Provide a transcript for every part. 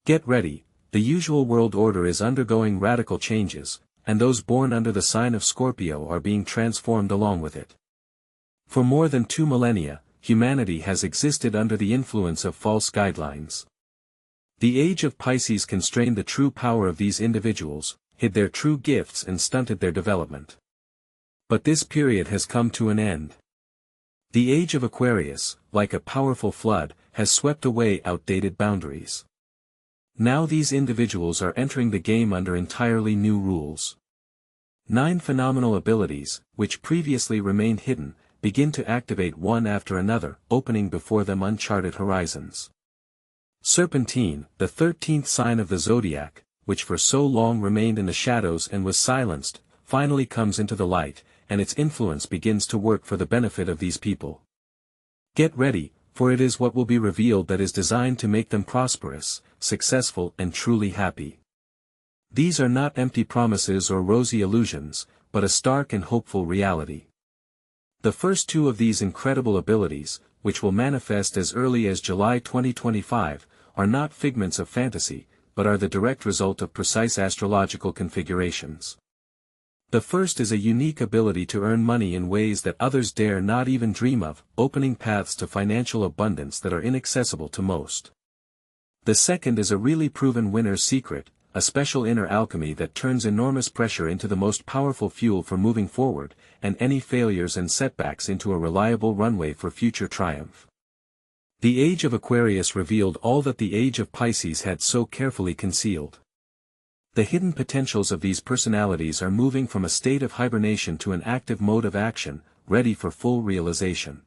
Get ready, the usual world order is undergoing radical changes, and those born under the sign of Scorpio are being transformed along with it. For more than 2 millennia, humanity has existed under the influence of false guidelines. The Age of Pisces constrained the true power of these individuals, hid their true gifts and stunted their development. But this period has come to an end. The Age of Aquarius, like a powerful flood, has swept away outdated boundaries. Now these individuals are entering the game under entirely new rules. 9 phenomenal abilities, which previously remained hidden, begin to activate one after another, opening before them uncharted horizons. Serpentine, the 13th sign of the zodiac, which for so long remained in the shadows and was silenced, finally comes into the light, and its influence begins to work for the benefit of these people. Get ready, for it is what will be revealed that is designed to make them prosperous, successful and truly happy. These are not empty promises or rosy illusions, but a stark and hopeful reality. The first 2 of these incredible abilities, which will manifest as early as July 2025, are not figments of fantasy, but are the direct result of precise astrological configurations. The first is a unique ability to earn money in ways that others dare not even dream of, opening paths to financial abundance that are inaccessible to most. The second is a really proven winner's secret, a special inner alchemy that turns enormous pressure into the most powerful fuel for moving forward, and any failures and setbacks into a reliable runway for future triumph. The Age of Aquarius revealed all that the Age of Pisces had so carefully concealed. The hidden potentials of these personalities are moving from a state of hibernation to an active mode of action, ready for full realization.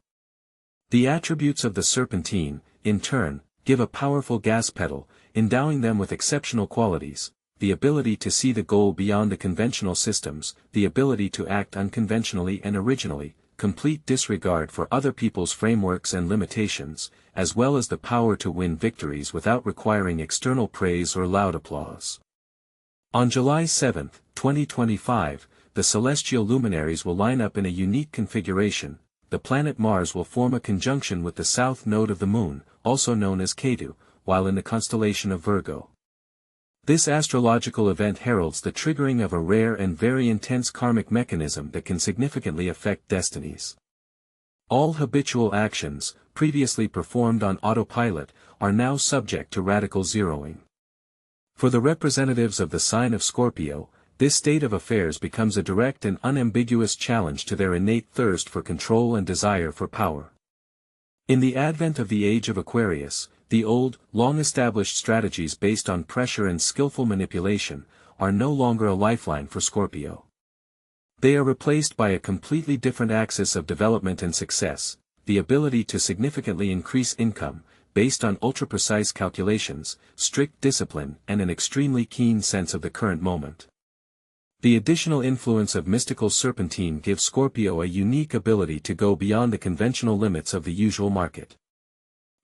The attributes of the Serpentine, in turn, give a powerful gas pedal, endowing them with exceptional qualities, the ability to see the goal beyond the conventional systems, the ability to act unconventionally and originally, complete disregard for other people's frameworks and limitations, as well as the power to win victories without requiring external praise or loud applause. On July 7, 2025, the celestial luminaries will line up in a unique configuration. The planet Mars will form a conjunction with the south node of the Moon, also known as Ketu, while in the constellation of Virgo. This astrological event heralds the triggering of a rare and very intense karmic mechanism that can significantly affect destinies. All habitual actions, previously performed on autopilot, are now subject to radical zeroing. For the representatives of the sign of Scorpio, this state of affairs becomes a direct and unambiguous challenge to their innate thirst for control and desire for power. In the advent of the Age of Aquarius, the old, long-established strategies based on pressure and skillful manipulation, are no longer a lifeline for Scorpio. They are replaced by a completely different axis of development and success, the ability to significantly increase income, based on ultra-precise calculations, strict discipline and an extremely keen sense of the current moment. The additional influence of mystical Serpentine gives Scorpio a unique ability to go beyond the conventional limits of the usual market.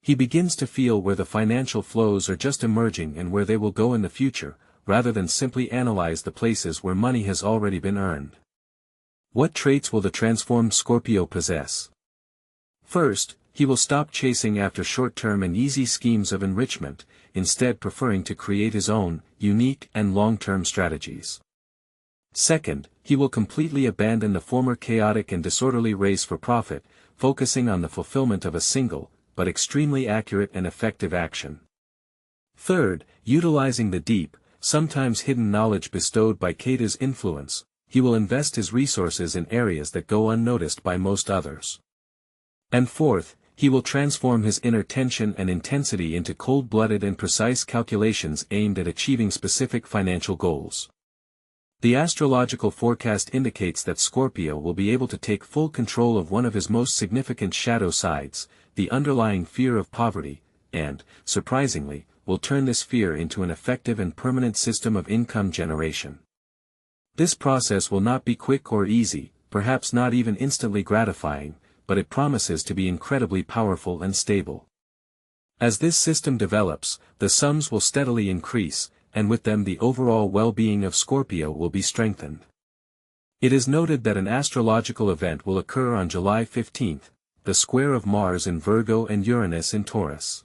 He begins to feel where the financial flows are just emerging and where they will go in the future, rather than simply analyze the places where money has already been earned. What traits will the transformed Scorpio possess? First, he will stop chasing after short-term and easy schemes of enrichment, instead preferring to create his own, unique and long-term strategies. Second, he will completely abandon the former chaotic and disorderly race for profit, focusing on the fulfillment of a single, but extremely accurate and effective action. Third, utilizing the deep, sometimes hidden knowledge bestowed by Ketu's influence, he will invest his resources in areas that go unnoticed by most others. And fourth, he will transform his inner tension and intensity into cold-blooded and precise calculations aimed at achieving specific financial goals. The astrological forecast indicates that Scorpio will be able to take full control of one of his most significant shadow sides, the underlying fear of poverty, and, surprisingly, will turn this fear into an effective and permanent system of income generation. This process will not be quick or easy, perhaps not even instantly gratifying, but it promises to be incredibly powerful and stable. As this system develops, the sums will steadily increase, and with them the overall well-being of Scorpio will be strengthened. It is noted that an astrological event will occur on July 15, the square of Mars in Virgo and Uranus in Taurus.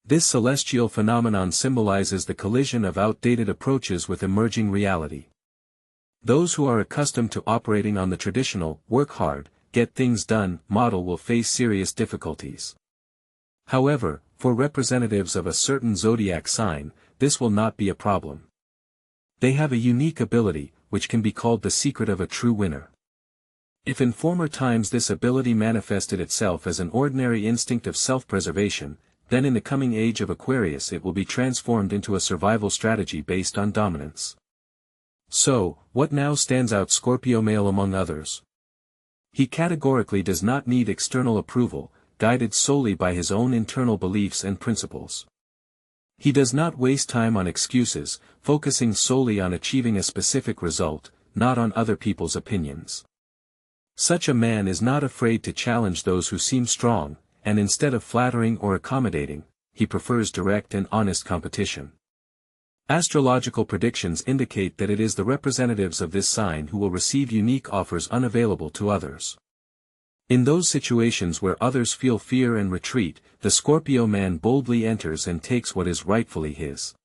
This celestial phenomenon symbolizes the collision of outdated approaches with emerging reality. Those who are accustomed to operating on the traditional, work hard, get things done, model will face serious difficulties. However, for representatives of a certain zodiac sign, this will not be a problem. They have a unique ability, which can be called the secret of a true winner. If in former times this ability manifested itself as an ordinary instinct of self-preservation, then in the coming age of Aquarius it will be transformed into a survival strategy based on dominance. So, what now stands out Scorpio male among others? He categorically does not need external approval, guided solely by his own internal beliefs and principles. He does not waste time on excuses, focusing solely on achieving a specific result, not on other people's opinions. Such a man is not afraid to challenge those who seem strong, and instead of flattering or accommodating, he prefers direct and honest competition. Astrological predictions indicate that it is the representatives of this sign who will receive unique offers unavailable to others. In those situations where others feel fear and retreat, the Scorpio man boldly enters and takes what is rightfully his.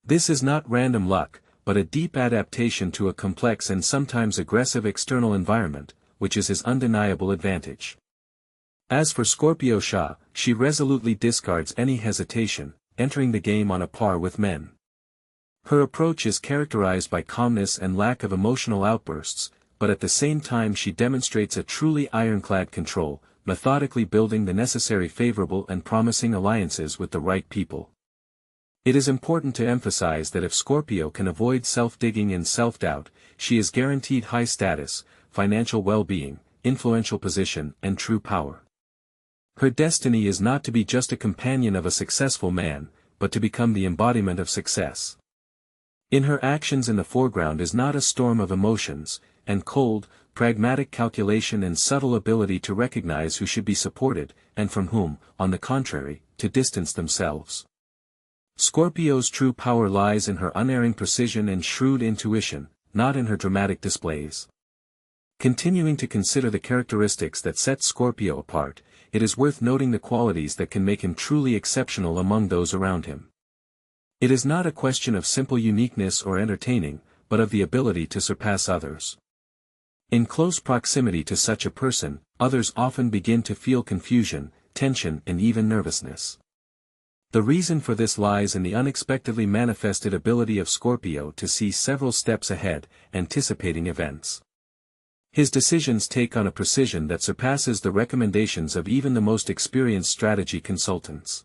This is not random luck, but a deep adaptation to a complex and sometimes aggressive external environment, which is his undeniable advantage. As for Scorpio Sha, she resolutely discards any hesitation, entering the game on a par with men. Her approach is characterized by calmness and lack of emotional outbursts, but at the same time she demonstrates a truly ironclad control, methodically building the necessary favorable and promising alliances with the right people. It is important to emphasize that if Scorpio can avoid self-digging and self-doubt, she is guaranteed high status, financial well-being, influential position, and true power. Her destiny is not to be just a companion of a successful man, but to become the embodiment of success. In her actions in the foreground is not a storm of emotions, and cold, pragmatic calculation and subtle ability to recognize who should be supported, and from whom, on the contrary, to distance themselves. Scorpio's true power lies in her unerring precision and shrewd intuition, not in her dramatic displays. Continuing to consider the characteristics that set Scorpio apart, it is worth noting the qualities that can make him truly exceptional among those around him. It is not a question of simple uniqueness or entertaining, but of the ability to surpass others. In close proximity to such a person, others often begin to feel confusion, tension and even nervousness. The reason for this lies in the unexpectedly manifested ability of Scorpio to see several steps ahead, anticipating events. His decisions take on a precision that surpasses the recommendations of even the most experienced strategy consultants.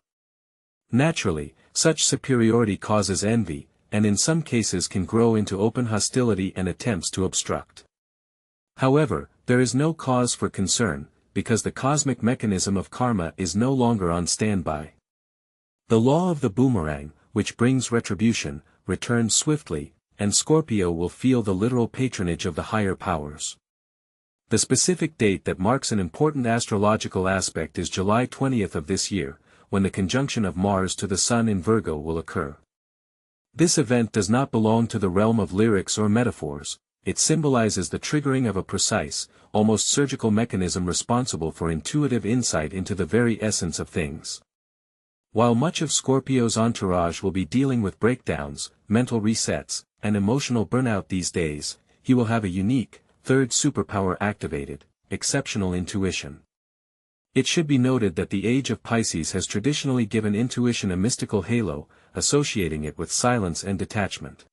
Naturally, such superiority causes envy, and in some cases can grow into open hostility and attempts to obstruct. However, there is no cause for concern, because the cosmic mechanism of karma is no longer on standby. The law of the boomerang, which brings retribution, returns swiftly, and Scorpio will feel the literal patronage of the higher powers. The specific date that marks an important astrological aspect is July 20th of this year, when the conjunction of Mars to the Sun in Virgo will occur. This event does not belong to the realm of lyrics or metaphors, it symbolizes the triggering of a precise, almost surgical mechanism responsible for intuitive insight into the very essence of things. While much of Scorpio's entourage will be dealing with breakdowns, mental resets, and emotional burnout these days, he will have a unique, third superpower activated, exceptional intuition. It should be noted that the Age of Pisces has traditionally given intuition a mystical halo, associating it with silence and detachment.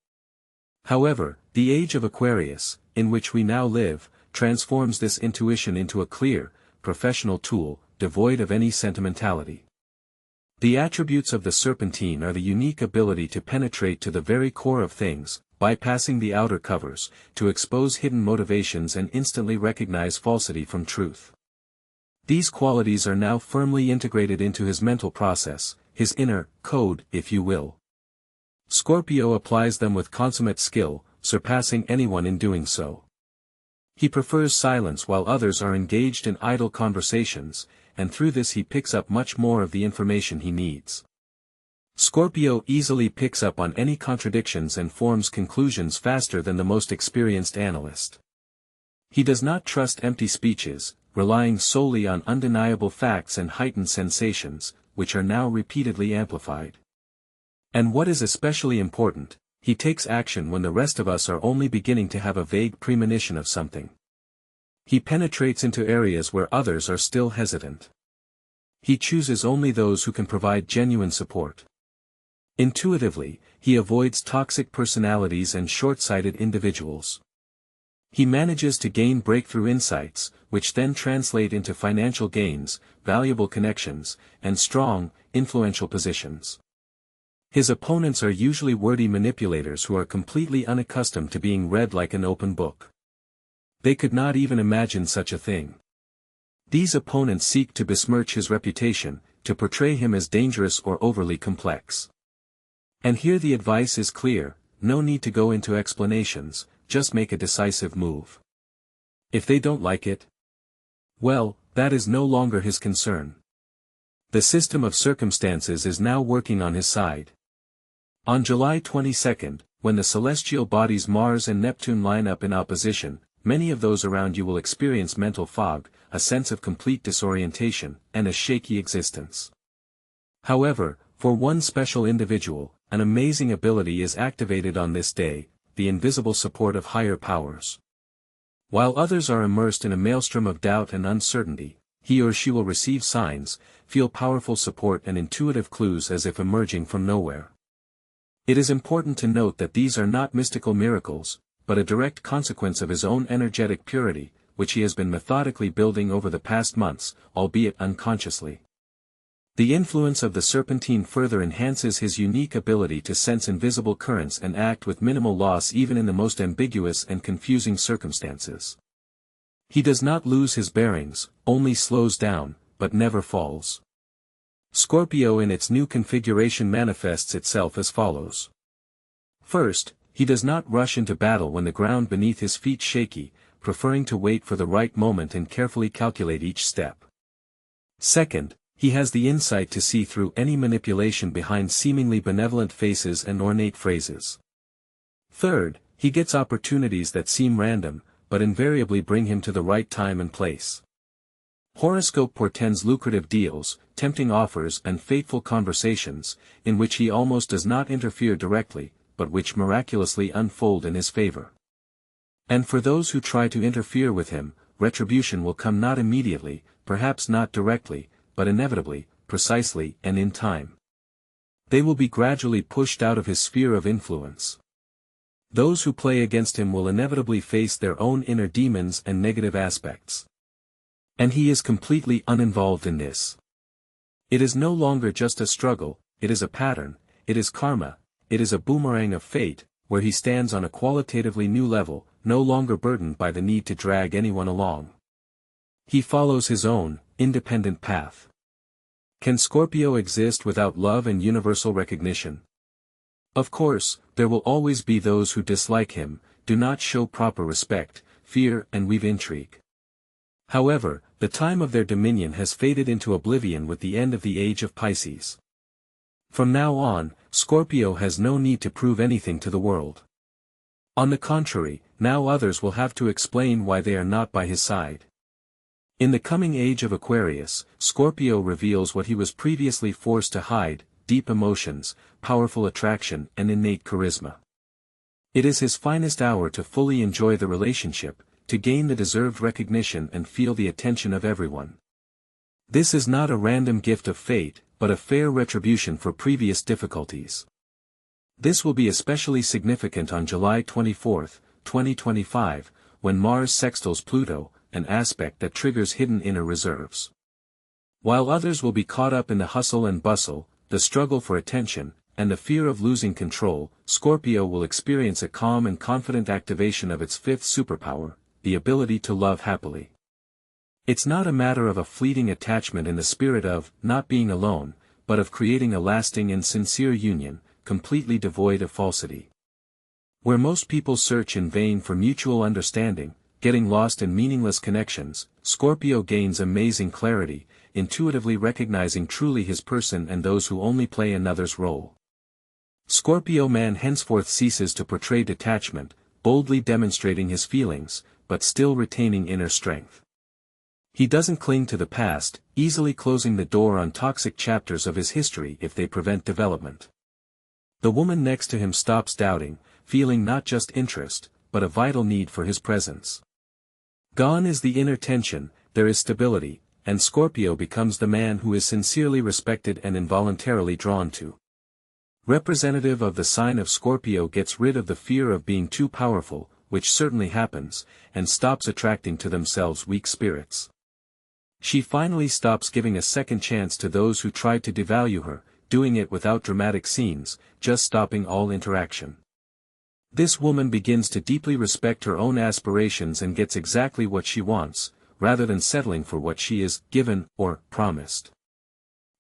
However, the Age of Aquarius, in which we now live, transforms this intuition into a clear, professional tool, devoid of any sentimentality. The attributes of the serpentine are the unique ability to penetrate to the very core of things, bypassing the outer covers, to expose hidden motivations and instantly recognize falsity from truth. These qualities are now firmly integrated into his mental process, his inner code, if you will. Scorpio applies them with consummate skill, surpassing anyone in doing so. He prefers silence while others are engaged in idle conversations, and through this he picks up much more of the information he needs. Scorpio easily picks up on any contradictions and forms conclusions faster than the most experienced analyst. He does not trust empty speeches, relying solely on undeniable facts and heightened sensations, which are now repeatedly amplified. And what is especially important, he takes action when the rest of us are only beginning to have a vague premonition of something. He penetrates into areas where others are still hesitant. He chooses only those who can provide genuine support. Intuitively, he avoids toxic personalities and short-sighted individuals. He manages to gain breakthrough insights, which then translate into financial gains, valuable connections, and strong, influential positions. His opponents are usually wordy manipulators who are completely unaccustomed to being read like an open book. They could not even imagine such a thing. These opponents seek to besmirch his reputation, to portray him as dangerous or overly complex. And here the advice is clear: no need to go into explanations, just make a decisive move. If they don't like it, well, that is no longer his concern. The system of circumstances is now working on his side. On July 22, when the celestial bodies Mars and Neptune line up in opposition, many of those around you will experience mental fog, a sense of complete disorientation, and a shaky existence. However, for one special individual, an amazing ability is activated on this day: the invisible support of higher powers. While others are immersed in a maelstrom of doubt and uncertainty, he or she will receive signs, feel powerful support and intuitive clues as if emerging from nowhere. It is important to note that these are not mystical miracles, but a direct consequence of his own energetic purity, which he has been methodically building over the past months, albeit unconsciously. The influence of the serpentine further enhances his unique ability to sense invisible currents and act with minimal loss even in the most ambiguous and confusing circumstances. He does not lose his bearings, only slows down, but never falls. Scorpio in its new configuration manifests itself as follows. First, he does not rush into battle when the ground beneath his feet shaky, preferring to wait for the right moment and carefully calculate each step. Second, he has the insight to see through any manipulation behind seemingly benevolent faces and ornate phrases. Third, he gets opportunities that seem random, but invariably bring him to the right time and place. Horoscope portends lucrative deals, tempting offers and fateful conversations, in which he almost does not interfere directly, but which miraculously unfold in his favor. And for those who try to interfere with him, retribution will come not immediately, perhaps not directly, but inevitably, precisely and in time. They will be gradually pushed out of his sphere of influence. Those who play against him will inevitably face their own inner demons and negative aspects. And he is completely uninvolved in this. It is no longer just a struggle, it is a pattern, it is karma, it is a boomerang of fate, where he stands on a qualitatively new level, no longer burdened by the need to drag anyone along. He follows his own, independent path. Can Scorpio exist without love and universal recognition? Of course, there will always be those who dislike him, do not show proper respect, fear and weave intrigue. However, the time of their dominion has faded into oblivion with the end of the Age of Pisces. From now on, Scorpio has no need to prove anything to the world. On the contrary, now others will have to explain why they are not by his side. In the coming age of Aquarius, Scorpio reveals what he was previously forced to hide: deep emotions, powerful attraction and innate charisma. It is his finest hour to fully enjoy the relationship, to gain the deserved recognition and feel the attention of everyone. This is not a random gift of fate, but a fair retribution for previous difficulties. This will be especially significant on July 24, 2025, when Mars sextiles Pluto, an aspect that triggers hidden inner reserves. While others will be caught up in the hustle and bustle, the struggle for attention, and the fear of losing control, Scorpio will experience a calm and confident activation of its fifth superpower, the ability to love happily. It's not a matter of a fleeting attachment in the spirit of not being alone, but of creating a lasting and sincere union, completely devoid of falsity. Where most people search in vain for mutual understanding, getting lost in meaningless connections, Scorpio gains amazing clarity, intuitively recognizing truly his person and those who only play another's role. Scorpio man henceforth ceases to portray detachment, boldly demonstrating his feelings, but still retaining inner strength. He doesn't cling to the past, easily closing the door on toxic chapters of his history if they prevent development. The woman next to him stops doubting, feeling not just interest, but a vital need for his presence. Gone is the inner tension, there is stability, and Scorpio becomes the man who is sincerely respected and involuntarily drawn to. Representative of the sign of Scorpio gets rid of the fear of being too powerful, which certainly happens, and stops attracting to themselves weak spirits. She finally stops giving a second chance to those who tried to devalue her, doing it without dramatic scenes, just stopping all interaction. This woman begins to deeply respect her own aspirations and gets exactly what she wants, rather than settling for what she is given or promised.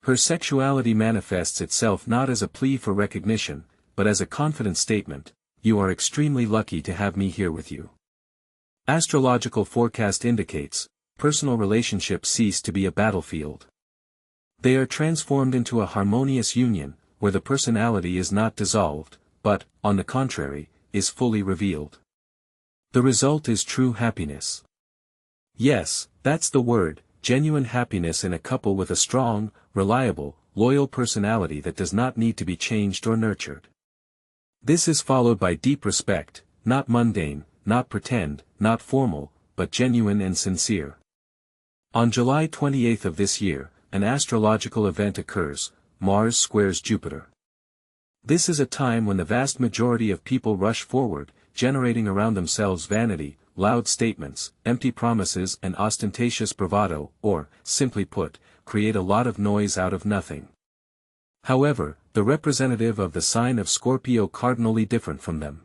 Her sexuality manifests itself not as a plea for recognition, but as a confident statement, "You are extremely lucky to have me here with you." Astrological forecast indicates, personal relationships cease to be a battlefield. They are transformed into a harmonious union, where the personality is not dissolved, but, on the contrary, is fully revealed. The result is true happiness. Yes, that's the word, genuine happiness in a couple with a strong, reliable, loyal personality that does not need to be changed or nurtured. This is followed by deep respect, not mundane, not pretend, not formal, but genuine and sincere. On July 28 of this year, an astrological event occurs, Mars squares Jupiter. This is a time when the vast majority of people rush forward, generating around themselves vanity, loud statements, empty promises and ostentatious bravado, or, simply put, create a lot of noise out of nothing. However, the representative of the sign of Scorpio cardinally different from them.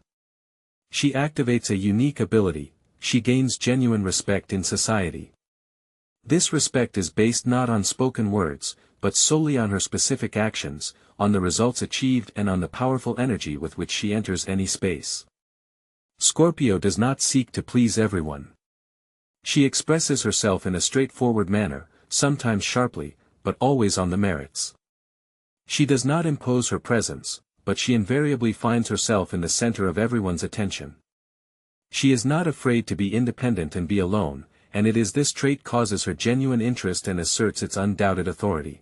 She activates a unique ability, she gains genuine respect in society. This respect is based not on spoken words, but solely on her specific actions, on the results achieved and on the powerful energy with which she enters any space. Scorpio does not seek to please everyone. She expresses herself in a straightforward manner, sometimes sharply, but always on the merits. She does not impose her presence, but she invariably finds herself in the center of everyone's attention. She is not afraid to be independent and be alone, and it is this trait causes her genuine interest and asserts its undoubted authority.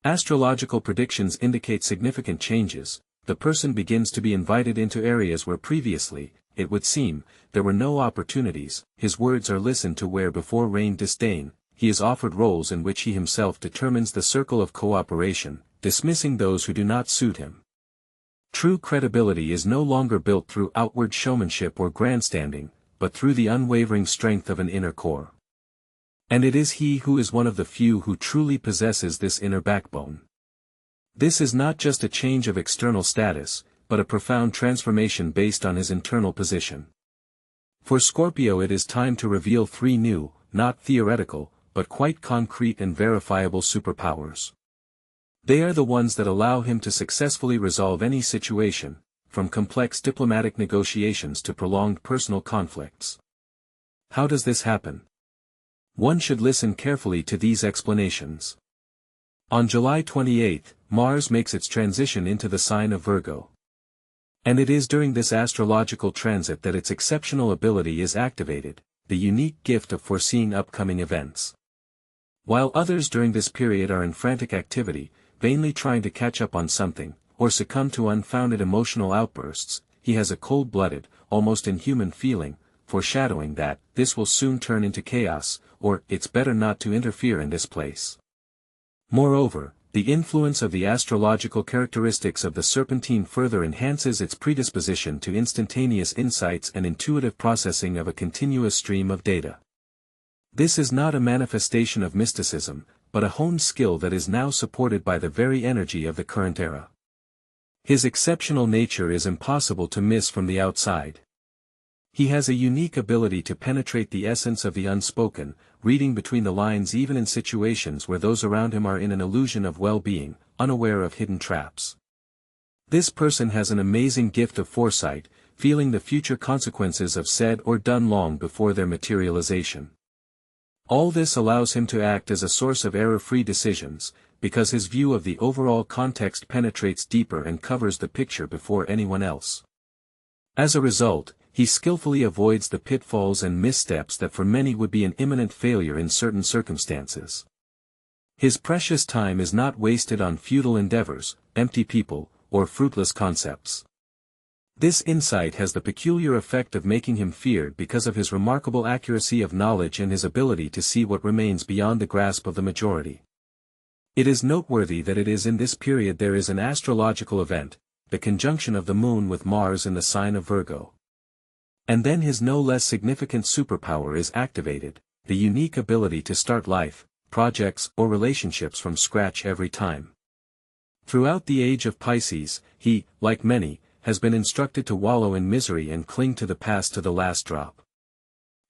Astrological predictions indicate significant changes. The person begins to be invited into areas where previously, it would seem, there were no opportunities. His words are listened to where before reigned disdain. He is offered roles in which he himself determines the circle of cooperation, dismissing those who do not suit him. True credibility is no longer built through outward showmanship or grandstanding, but through the unwavering strength of an inner core. And it is he who is one of the few who truly possesses this inner backbone. This is not just a change of external status, but a profound transformation based on his internal position. For Scorpio, it is time to reveal three new, not theoretical, but quite concrete and verifiable superpowers. They are the ones that allow him to successfully resolve any situation, from complex diplomatic negotiations to prolonged personal conflicts. How does this happen? One should listen carefully to these explanations. On July 28, Mars makes its transition into the sign of Virgo. And it is during this astrological transit that its exceptional ability is activated, the unique gift of foreseeing upcoming events. While others during this period are in frantic activity, vainly trying to catch up on something, or succumb to unfounded emotional outbursts, he has a cold-blooded, almost inhuman feeling, foreshadowing that this will soon turn into chaos, or it's better not to interfere in this place. Moreover, the influence of the astrological characteristics of the serpentine further enhances its predisposition to instantaneous insights and intuitive processing of a continuous stream of data. This is not a manifestation of mysticism, but a honed skill that is now supported by the very energy of the current era. His exceptional nature is impossible to miss from the outside. He has a unique ability to penetrate the essence of the unspoken, reading between the lines even in situations where those around him are in an illusion of well-being, unaware of hidden traps. This person has an amazing gift of foresight, feeling the future consequences of said or done long before their materialization. All this allows him to act as a source of error-free decisions, because his view of the overall context penetrates deeper and covers the picture before anyone else. As a result, he skillfully avoids the pitfalls and missteps that for many would be an imminent failure in certain circumstances. His precious time is not wasted on futile endeavors, empty people, or fruitless concepts. This insight has the peculiar effect of making him feared because of his remarkable accuracy of knowledge and his ability to see what remains beyond the grasp of the majority. It is noteworthy that it is in this period there is an astrological event, the conjunction of the moon with Mars in the sign of Virgo. And then his no less significant superpower is activated, the unique ability to start life, projects or relationships from scratch every time. Throughout the age of Pisces, he, like many, has been instructed to wallow in misery and cling to the past to the last drop.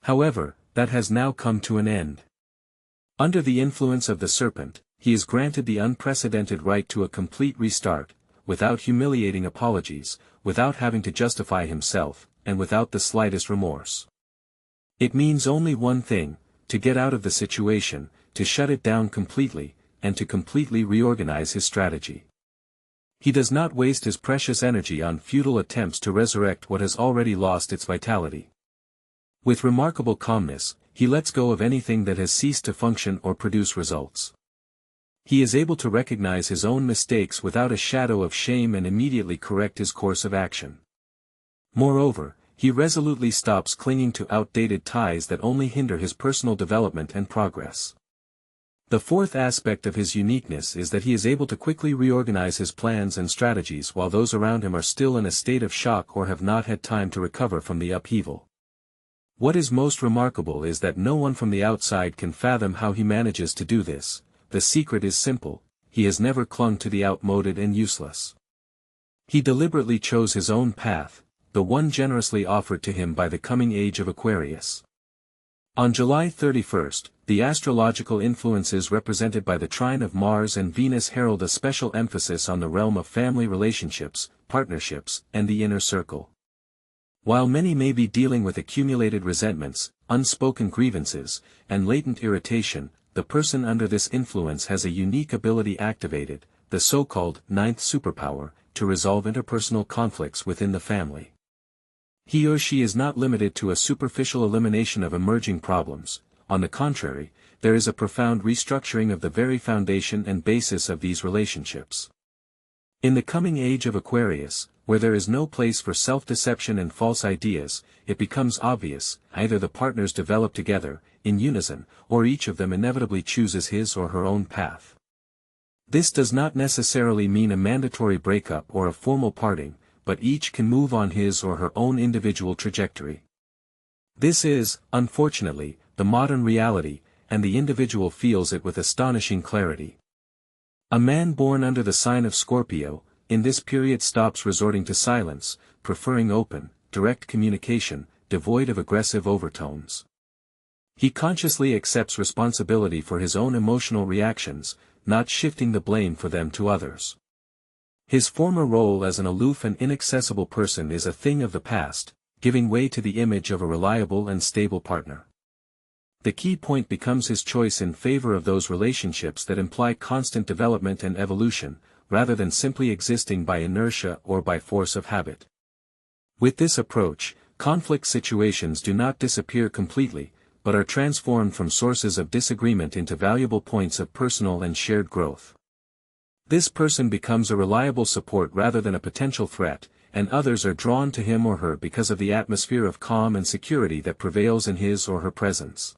However, that has now come to an end. Under the influence of the serpent, he is granted the unprecedented right to a complete restart, without humiliating apologies, without having to justify himself, and without the slightest remorse. It means only one thing: to get out of the situation, to shut it down completely, and to completely reorganize his strategy. He does not waste his precious energy on futile attempts to resurrect what has already lost its vitality. With remarkable calmness, he lets go of anything that has ceased to function or produce results. He is able to recognize his own mistakes without a shadow of shame and immediately correct his course of action. Moreover, he resolutely stops clinging to outdated ties that only hinder his personal development and progress. The fourth aspect of his uniqueness is that he is able to quickly reorganize his plans and strategies while those around him are still in a state of shock or have not had time to recover from the upheaval. What is most remarkable is that no one from the outside can fathom how he manages to do this. The secret is simple: he has never clung to the outmoded and useless. He deliberately chose his own path, the one generously offered to him by the coming age of Aquarius. On July 31st, the astrological influences represented by the trine of Mars and Venus herald a special emphasis on the realm of family relationships, partnerships, and the inner circle. While many may be dealing with accumulated resentments, unspoken grievances, and latent irritation, the person under this influence has a unique ability activated, the so-called ninth superpower, to resolve interpersonal conflicts within the family. He or she is not limited to a superficial elimination of emerging problems. On the contrary, there is a profound restructuring of the very foundation and basis of these relationships. In the coming age of Aquarius, where there is no place for self-deception and false ideas, it becomes obvious: either the partners develop together, in unison, or each of them inevitably chooses his or her own path. This does not necessarily mean a mandatory breakup or a formal parting, but each can move on his or her own individual trajectory. This is, unfortunately, the modern reality, and the individual feels it with astonishing clarity. A man born under the sign of Scorpio, in this period stops resorting to silence, preferring open, direct communication, devoid of aggressive overtones. He consciously accepts responsibility for his own emotional reactions, not shifting the blame for them to others. His former role as an aloof and inaccessible person is a thing of the past, giving way to the image of a reliable and stable partner. The key point becomes his choice in favor of those relationships that imply constant development and evolution, rather than simply existing by inertia or by force of habit. With this approach, conflict situations do not disappear completely, but are transformed from sources of disagreement into valuable points of personal and shared growth. This person becomes a reliable support rather than a potential threat, and others are drawn to him or her because of the atmosphere of calm and security that prevails in his or her presence.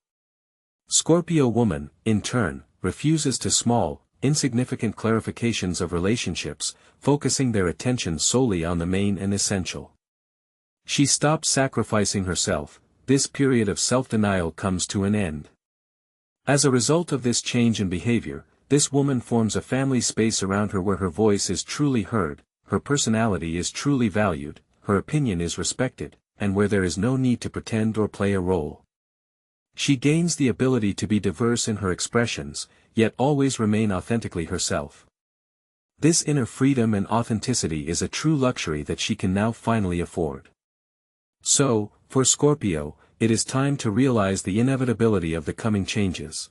Scorpio woman, in turn, refuses to small, insignificant clarifications of relationships, focusing their attention solely on the main and essential. She stops sacrificing herself. This period of self-denial comes to an end. As a result of this change in behavior, this woman forms a family space around her where her voice is truly heard, her personality is truly valued, her opinion is respected, and where there is no need to pretend or play a role. She gains the ability to be diverse in her expressions, yet always remain authentically herself. This inner freedom and authenticity is a true luxury that she can now finally afford. So, for Scorpio, it is time to realize the inevitability of the coming changes.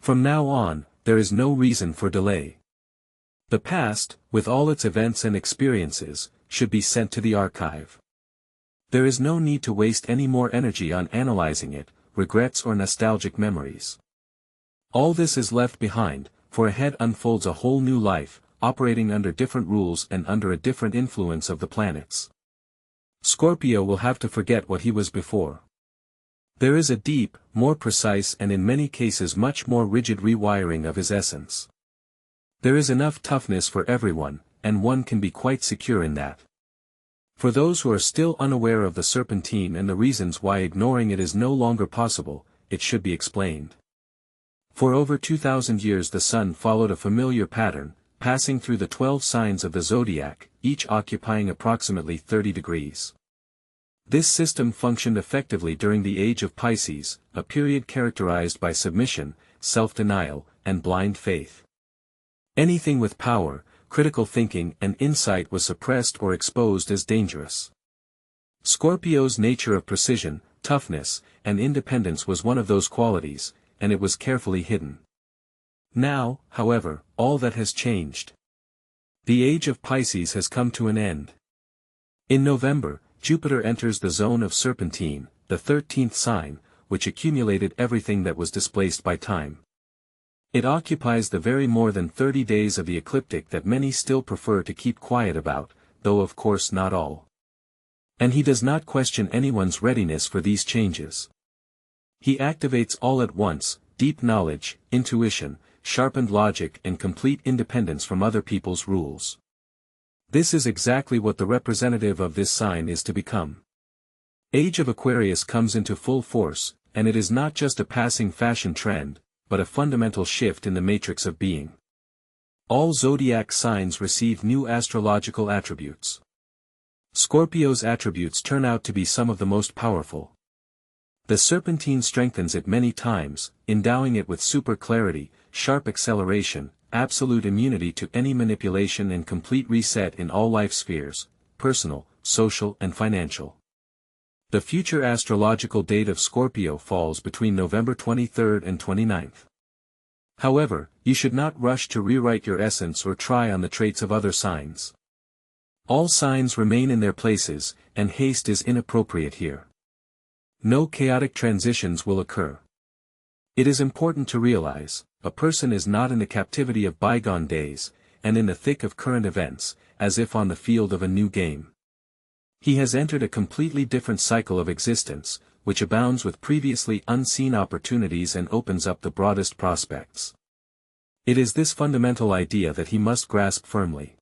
From now on, there is no reason for delay. The past, with all its events and experiences, should be sent to the archive. There is no need to waste any more energy on analyzing it, regrets or nostalgic memories. All this is left behind, for ahead unfolds a whole new life, operating under different rules and under a different influence of the planets. Scorpio will have to forget what he was before. There is a deep, more precise and in many cases much more rigid rewiring of his essence. There is enough toughness for everyone, and one can be quite secure in that. For those who are still unaware of the serpentine and the reasons why ignoring it is no longer possible, it should be explained. For over 2,000 years the sun followed a familiar pattern, passing through the 12 signs of the zodiac, each occupying approximately 30 degrees. This system functioned effectively during the Age of Pisces, a period characterized by submission, self-denial, and blind faith. Anything with power, critical thinking and insight was suppressed or exposed as dangerous. Scorpio's nature of precision, toughness, and independence was one of those qualities, and it was carefully hidden. Now, however, all that has changed. The Age of Pisces has come to an end. In November, Jupiter enters the zone of Serpentine, the 13th sign, which accumulated everything that was displaced by time. It occupies the very more than 30 days of the ecliptic that many still prefer to keep quiet about, though of course not all. And he does not question anyone's readiness for these changes. He activates all at once, deep knowledge, intuition, sharpened logic and complete independence from other people's rules. This is exactly what the representative of this sign is to become. Age of Aquarius comes into full force, and it is not just a passing fashion trend, but a fundamental shift in the matrix of being. All zodiac signs receive new astrological attributes. Scorpio's attributes turn out to be some of the most powerful. The serpentine strengthens it many times, endowing it with super clarity, sharp acceleration, absolute immunity to any manipulation and complete reset in all life spheres, personal, social and financial. The future astrological date of Scorpio falls between November 23rd and 29th. However, you should not rush to rewrite your essence or try on the traits of other signs. All signs remain in their places, and haste is inappropriate here. No chaotic transitions will occur. It is important to realize, a person is not in the captivity of bygone days, and in the thick of current events, as if on the field of a new game. He has entered a completely different cycle of existence, which abounds with previously unseen opportunities and opens up the broadest prospects. It is this fundamental idea that he must grasp firmly.